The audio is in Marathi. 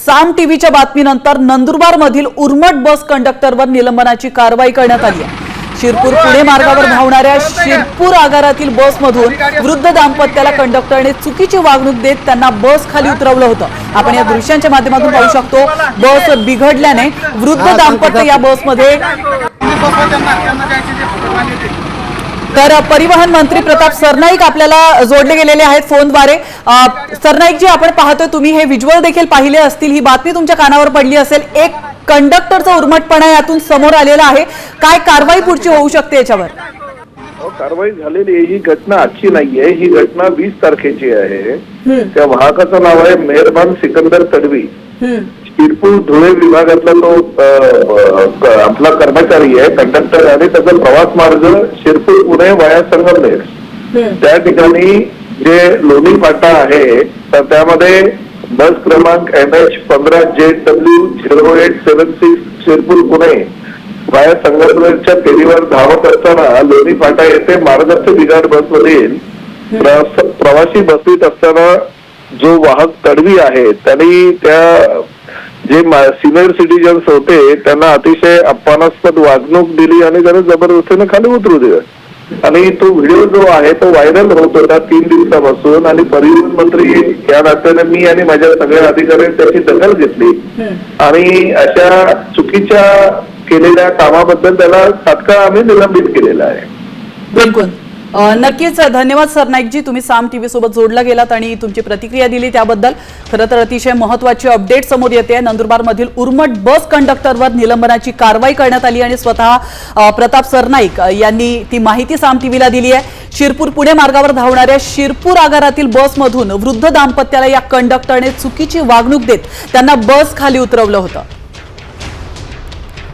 साम टीव्हीच्या बातमीनंतर नंदुरबार मधील उर्मट बस कंडक्टरवर निलंबनाची कारवाई करण्यात आली आहे। शिरपूर पुणे मार्गावर धावणाऱ्या शिरपूर आगारातील बसमधून वृद्ध दाम्पत्याला कंडक्टरने चुकीची वागणूक देत त्यांना बस खाली उतरवलं होतं। आपण या दृश्यांच्या माध्यमातून पाहू शकतो, बस बिघडल्याने वृद्ध दाम्पत्य या बसमध्ये। तर परिवहन मंत्री प्रताप सरनाईक आपल्याला जोडले गेलेले आहेत फोनद्वारे। सरनाईक जी, आपण पाहतोय, तुम्ही हे व्हिज्युअल देखील पाहिले असतील, ही बातमी तुमच्या कानावर पडली असेल, एक कंडक्टरचा उर्मटपणा यातून समोर आलेला आहे, काय कारवाई पुढची होऊ शकते याच्यावर? कारवाई झालेली ही घटना आजची नाहीये, ही घटना 20 तारखेची आहे। त्या वाहकाचं नाव आहे मेहरबान सिकंदर तडवी, शिरपूर धुळे विभागातला तो आपला कर्मचारी आहे, कंडक्टर आहे। त्याचा प्रवास मार्ग शिरपूर पुणे वाया संगमनेर, त्या ठिकाणी जे लोणी फाटा आहे तर त्यामध्ये बस क्रमांक MH15JW0876 शिरपूर पुणे वाया संगमनेरच्या फेरीवर धावत असताना लोणी फाटा येथे मार्गस्थ बिघाड बसमधील प्रवासी बसवीत असताना जो वाहक तडवी आहे त्यांनी त्या जे सिनियर सिटीजन्स होते त्यांना अतिशय अपमानास्पद वागणूक दिली आणि त्याला जबरदस्तीने खाली उतरू दिलं। आणि तो व्हिडिओ जो आहे तो व्हायरल होत होता 3 दिवसापासून, आणि परिवहन मंत्री या नात्याने मी आणि माझ्या सगळ्या अधिकाऱ्यांनी त्याची दखल घेतली आणि अशा चुकीच्या केलेल्या कामाबद्दल त्याला तात्काळ आम्ही निलंबित केलेला आहे। बिलकुल, नक्कीच धन्यवाद सरनाईकजी, तुम्ही साम टीव्ही सोबत जोडला गेलात आणि तुमची प्रतिक्रिया दिली त्याबद्दल। खरं तर अतिशय महत्त्वाची अपडेट समोर येते। नंदुरबार मधील उर्मट बस कंडक्टरवर निलंबनाची कारवाई करण्यात आली आणि स्वतः प्रताप सरनाईक यांनी ती माहिती साम टीव्हीला दिली आहे। शिरपूर पुणे मार्गावर धावणाऱ्या शिरपूर आगारातील बसमधून वृद्ध दाम्पत्याला या कंडक्टरने चुकीची वागणूक देत त्यांना बस खाली उतरवलं होतं।